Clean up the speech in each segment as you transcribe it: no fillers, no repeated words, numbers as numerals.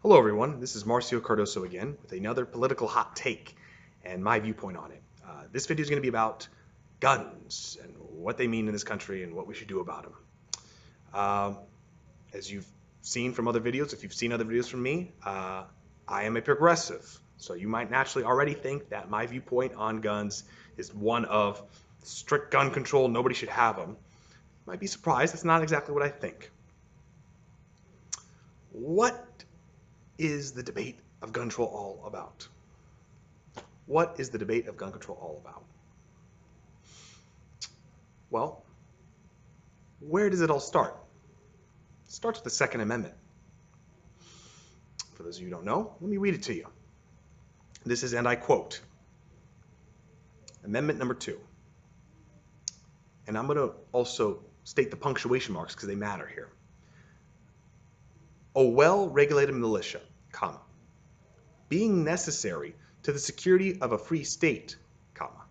Hello everyone, this is Marcio Cardoso again with another political hot take and my viewpoint on it. This video is going to be about guns and what they mean in this country and what we should do about them. As you've seen from other videos, if you've seen other videos from me, I am a progressive. So you might naturally already think that my viewpoint on guns is one of strict gun control, nobody should have them. You might be surprised, that's not exactly what I think. What is the debate of gun control all about? What is the debate of gun control all about? Well, where does it all start? It starts with the Second Amendment. For those of you who don't know, let me read it to you. This is, and I quote, Amendment number 2. And I'm going to also state the punctuation marks because they matter here. A well-regulated militia, comma, being necessary to the security of a free state, comma,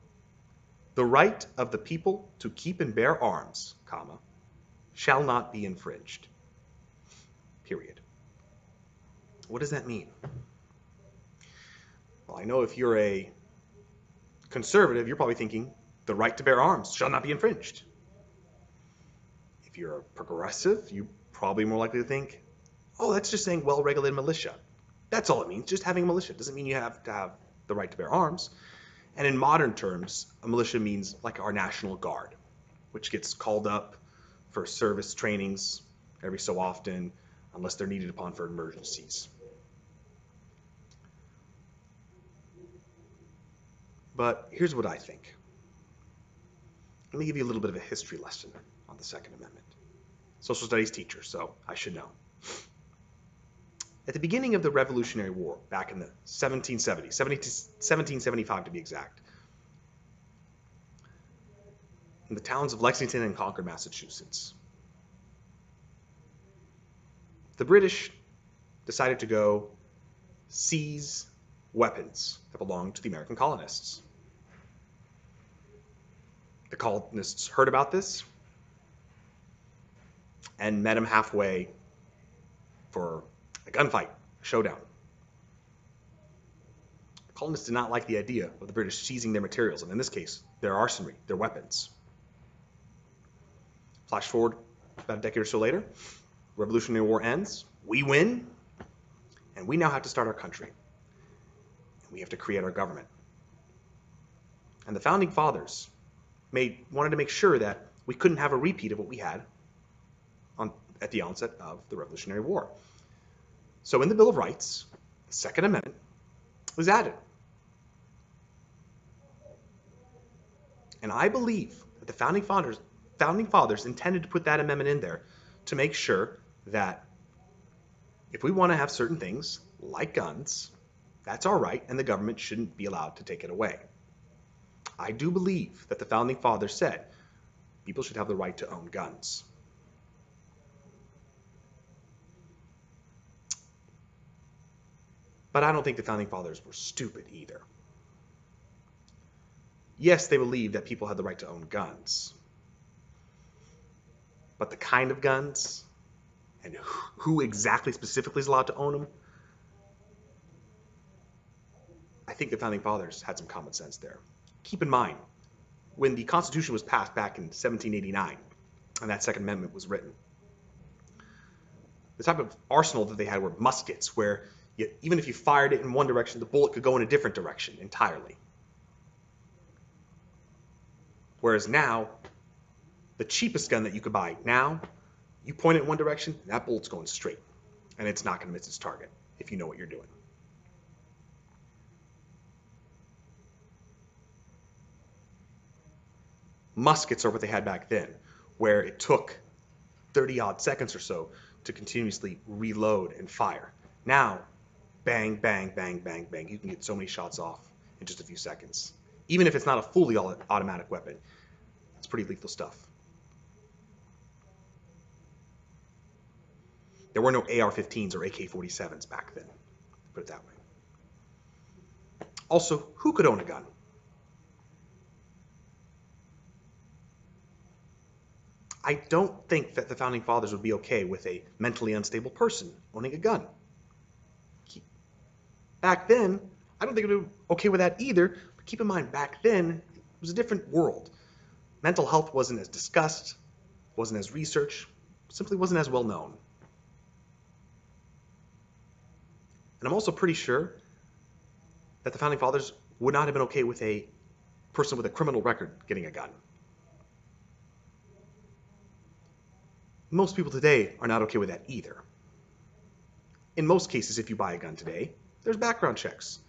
the right of the people to keep and bear arms, comma, shall not be infringed, period. What does that mean? Well, I know if you're a conservative, you're probably thinking the right to bear arms shall not be infringed. If you're a progressive, you're probably more likely to think, oh, that's just saying well-regulated militia. That's all it means, just having a militia. It doesn't mean you have to have the right to bear arms. And in modern terms, a militia means like our National Guard, which gets called up for service trainings every so often, unless they're needed upon for emergencies. But here's what I think. Let me give you a little bit of a history lesson on the Second Amendment. Social studies teacher, so I should know. At the beginning of the Revolutionary War, back in the 1770s, 1775 to be exact, in the towns of Lexington and Concord, Massachusetts, the British decided to go seize weapons that belonged to the American colonists. The colonists heard about this and met them halfway for a gunfight, a showdown. The colonists did not like the idea of the British seizing their materials, and in this case, their arsenal, their weapons. Flash forward about a decade or so later, Revolutionary War ends, we win, and we now have to start our country. And we have to create our government. And the Founding Fathers wanted to make sure that we couldn't have a repeat of what we had at the onset of the Revolutionary War. So in the Bill of Rights, the Second Amendment was added. And I believe that the Founding Fathers intended to put that amendment in there to make sure that if we want to have certain things, like guns, that's our right, and the government shouldn't be allowed to take it away. I do believe that the Founding Fathers said people should have the right to own guns. But I don't think the Founding Fathers were stupid either. Yes, they believed that people had the right to own guns. But the kind of guns and who exactly specifically is allowed to own them, I think the Founding Fathers had some common sense there. Keep in mind, when the Constitution was passed back in 1789 and that Second Amendment was written, the type of arsenal that they had were muskets, where even if you fired it in one direction, the bullet could go in a different direction entirely. Whereas now, the cheapest gun that you could buy now, you point it in one direction, and that bullet's going straight. And it's not going to miss its target if you know what you're doing. Muskets are what they had back then, where it took 30-odd seconds or so to continuously reload and fire. Now, bang, bang, bang, bang, bang. You can get so many shots off in just a few seconds. Even if it's not a fully automatic weapon, it's pretty lethal stuff. There were no AR-15s or AK-47s back then, put it that way. Also, who could own a gun? I don't think that the Founding Fathers would be okay with a mentally unstable person owning a gun. Back then, I don't think it would be okay with that either, but keep in mind, back then, it was a different world. Mental health wasn't as discussed, wasn't as researched, simply wasn't as well known. And I'm also pretty sure that the Founding Fathers would not have been okay with a person with a criminal record getting a gun. Most people today are not okay with that either. In most cases, if you buy a gun today, there's background checks.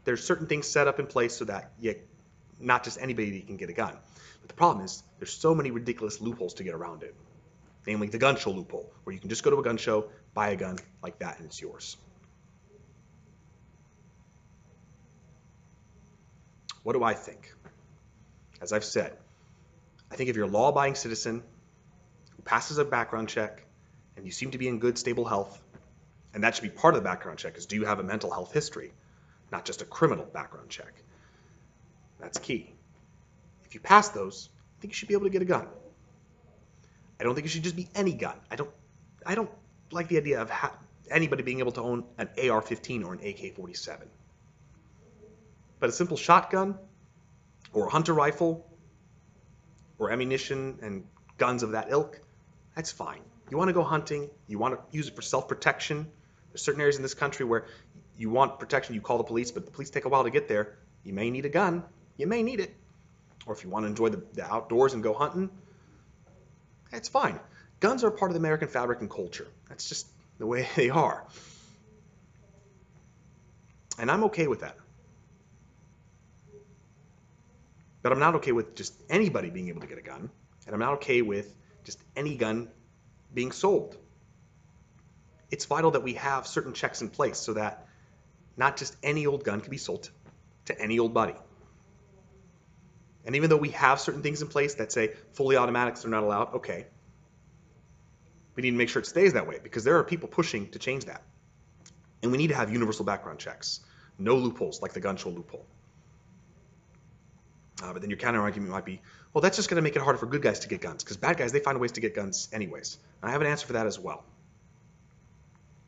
There's certain things set up in place so that not just anybody can get a gun. But the problem is there's so many ridiculous loopholes to get around it. Namely the gun show loophole, where you can just go to a gun show, buy a gun like that, and it's yours. What do I think? As I've said, I think if you're a law-abiding citizen who passes a background check and you seem to be in good, stable health, and that should be part of the background check is, do you have a mental health history, not just a criminal background check? That's key. If you pass those, I think you should be able to get a gun. I don't think it should just be any gun. I don't like the idea of anybody being able to own an AR-15 or an AK-47. But a simple shotgun or a hunter rifle or ammunition and guns of that ilk, that's fine. You want to go hunting, you want to use it for self-protection. There's certain areas in this country where you want protection, you call the police, but the police take a while to get there. You may need a gun. You may need it. Or if you want to enjoy the outdoors and go hunting, that's fine. Guns are part of the American fabric and culture. That's just the way they are. And I'm okay with that. But I'm not okay with just anybody being able to get a gun. And I'm not okay with just any gun being sold. It's vital that we have certain checks in place so that not just any old gun can be sold to any old buddy. And even though we have certain things in place that say fully automatics are not allowed, okay, we need to make sure it stays that way because there are people pushing to change that. And we need to have universal background checks. No loopholes like the gun show loophole. But then your counter argument might be, well, that's just going to make it harder for good guys to get guns because bad guys, they find ways to get guns anyways. And I have an answer for that as well.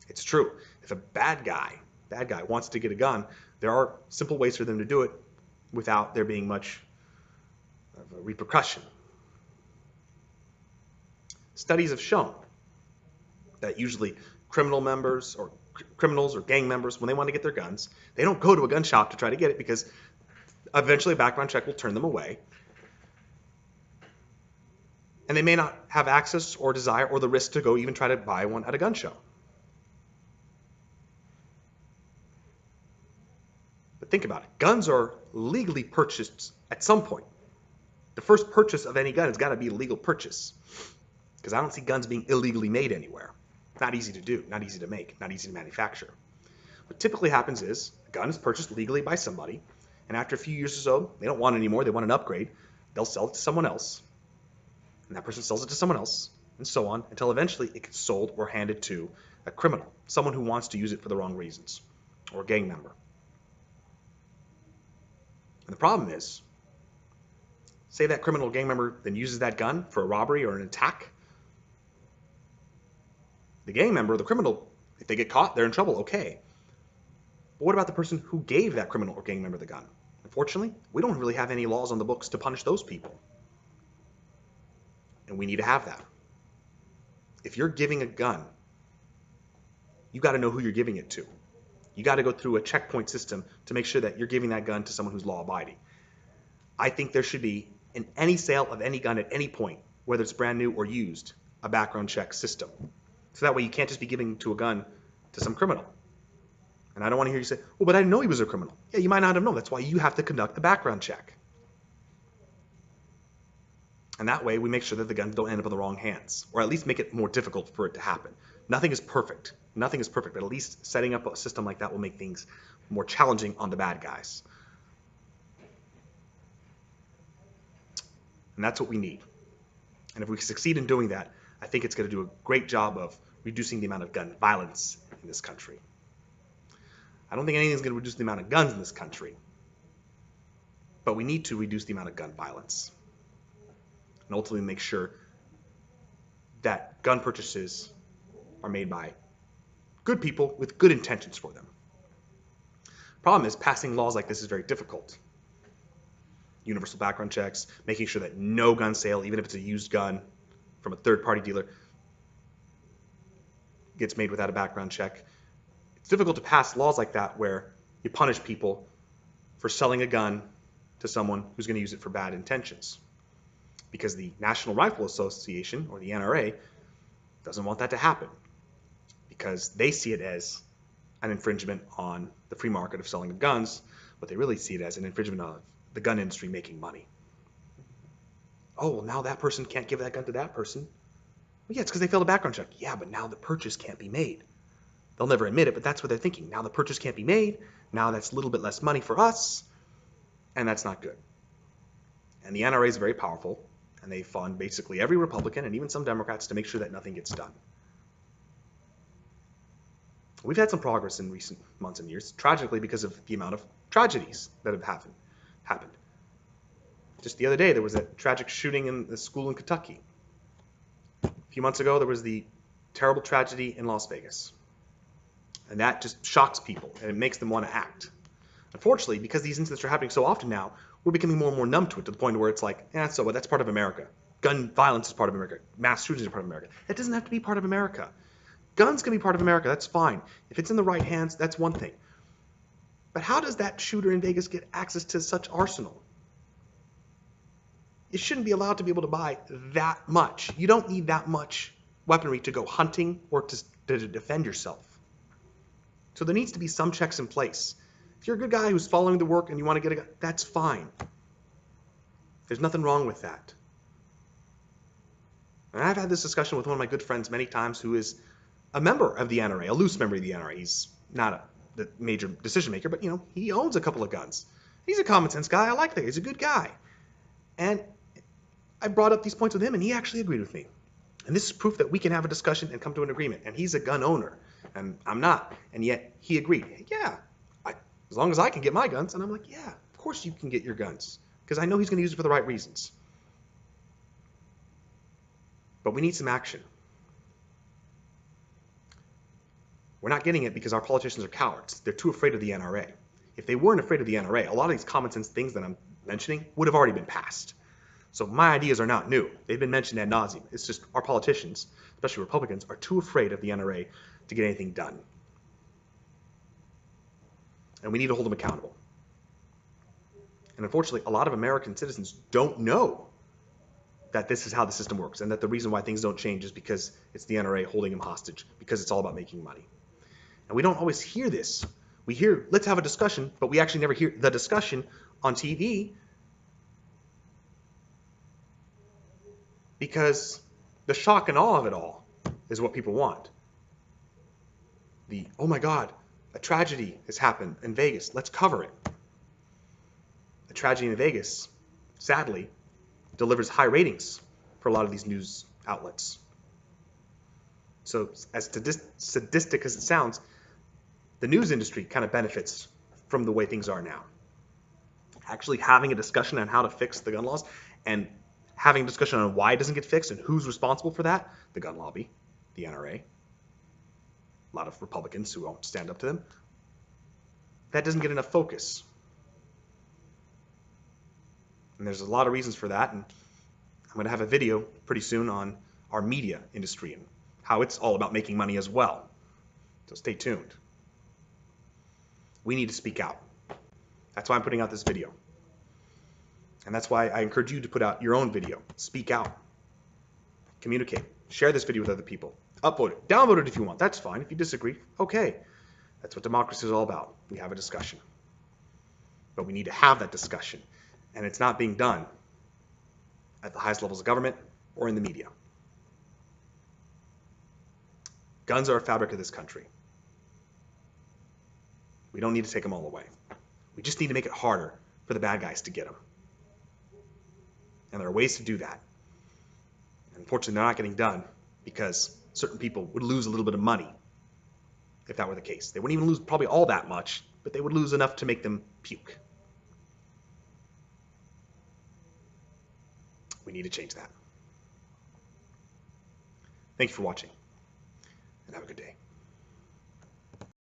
It's true. If a bad guy wants to get a gun, there are simple ways for them to do it without there being much of a repercussion. Studies have shown that usually criminals or gang members, when they want to get their guns, they don't go to a gun shop to try to get it because eventually a background check will turn them away. And they may not have access or desire or the risk to go even try to buy one at a gun show. But think about it. Guns are legally purchased at some point. The first purchase of any gun has got to be a legal purchase. Because I don't see guns being illegally made anywhere. Not easy to do, not easy to make, not easy to manufacture. What typically happens is a gun is purchased legally by somebody, and after a few years or so, they don't want it anymore, they want an upgrade, they'll sell it to someone else, and that person sells it to someone else, and so on, until eventually it gets sold or handed to a criminal, someone who wants to use it for the wrong reasons, or a gang member. And the problem is, say that criminal gang member then uses that gun for a robbery or an attack. The gang member, the criminal, if they get caught, they're in trouble, okay. But what about the person who gave that criminal or gang member the gun? Unfortunately, we don't really have any laws on the books to punish those people. And we need to have that. If you're giving a gun, you got to know who you're giving it to. You got to go through a checkpoint system to make sure that you're giving that gun to someone who's law-abiding. I think there should be, in any sale of any gun at any point, whether it's brand new or used, a background check system. So that way you can't just be giving a gun to some criminal. And I don't want to hear you say, well, but I didn't know he was a criminal. Yeah, you might not have known. That's why you have to conduct the background check. And that way we make sure that the guns don't end up in the wrong hands, or at least make it more difficult for it to happen. Nothing is perfect. Nothing is perfect, but at least setting up a system like that will make things more challenging on the bad guys. And that's what we need. And if we succeed in doing that, I think it's going to do a great job of reducing the amount of gun violence in this country. I don't think anything's going to reduce the amount of guns in this country, but we need to reduce the amount of gun violence and ultimately make sure that gun purchases are made by good people with good intentions for them. Problem is, passing laws like this is very difficult. Universal background checks, making sure that no gun sale, even if it's a used gun from a third-party dealer, gets made without a background check. It's difficult to pass laws like that where you punish people for selling a gun to someone who's going to use it for bad intentions. Because the National Rifle Association, or the NRA, doesn't want that to happen. Because they see it as an infringement on the free market of selling of guns, but they really see it as an infringement of the gun industry making money. Oh, well, now that person can't give that gun to that person. Well, yeah, it's because they failed a background check. Yeah, but now the purchase can't be made. They'll never admit it, but that's what they're thinking. Now the purchase can't be made. Now that's a little bit less money for us, and that's not good. And the NRA is very powerful, and they fund basically every Republican and even some Democrats to make sure that nothing gets done. We've had some progress in recent months and years, tragically because of the amount of tragedies that have happened. Just the other day, there was a tragic shooting in the school in Kentucky. A few months ago, there was the terrible tragedy in Las Vegas. And that just shocks people, and it makes them want to act. Unfortunately, because these incidents are happening so often now, we're becoming more and more numb to it, to the point where it's like, yeah, so what? That's part of America. Gun violence is part of America. Mass shootings are part of America. That doesn't have to be part of America. Guns can be part of America. That's fine. If it's in the right hands, that's one thing. But how does that shooter in Vegas get access to such arsenal? You shouldn't be allowed to be able to buy that much. You don't need that much weaponry to go hunting or to defend yourself. So there needs to be some checks in place. If you're a good guy who's following the work and you want to get a gun, that's fine. There's nothing wrong with that. And I've had this discussion with one of my good friends many times, who is a member of the NRA, a loose member of the NRA. He's not the major decision maker, but he owns a couple of guns. He's a common sense guy. I like that. He's a good guy. And I brought up these points with him, and he actually agreed with me. And this is proof that we can have a discussion and come to an agreement. And he's a gun owner, and I'm not. And yet he agreed. Yeah, as long as I can get my guns. And I'm like, yeah, of course you can get your guns, because I know he's going to use it for the right reasons. But we need some action. We're not getting it because our politicians are cowards. They're too afraid of the NRA. If they weren't afraid of the NRA, a lot of these common sense things that I'm mentioning would have already been passed. So my ideas are not new. They've been mentioned ad nauseum. It's just our politicians, especially Republicans, are too afraid of the NRA to get anything done. And we need to hold them accountable. And unfortunately, a lot of American citizens don't know that this is how the system works, and that the reason why things don't change is because it's the NRA holding them hostage, because it's all about making money. And we don't always hear this. We hear, let's have a discussion, but we actually never hear the discussion on TV, because the shock and awe of it all is what people want. Oh my God, a tragedy has happened in Vegas. Let's cover it. A tragedy in Vegas, sadly, delivers high ratings for a lot of these news outlets. So as sadistic as it sounds, the news industry kind of benefits from the way things are now. Actually having a discussion on how to fix the gun laws, and having a discussion on why it doesn't get fixed and who's responsible for that, the gun lobby, the NRA, a lot of Republicans who won't stand up to them, that doesn't get enough focus. And there's a lot of reasons for that, and I'm going to have a video pretty soon on our media industry and how it's all about making money as well. So stay tuned. We need to speak out. That's why I'm putting out this video. And that's why I encourage you to put out your own video. Speak out. Communicate. Share this video with other people. Upload it. Download it if you want. That's fine. If you disagree, okay. That's what democracy is all about. We have a discussion. But we need to have that discussion. And it's not being done at the highest levels of government or in the media. Guns are a fabric of this country. We don't need to take them all away. We just need to make it harder for the bad guys to get them. And there are ways to do that. Unfortunately, they're not getting done because certain people would lose a little bit of money if that were the case. They wouldn't even lose probably all that much, but they would lose enough to make them puke. We need to change that. Thank you for watching, and have a good day.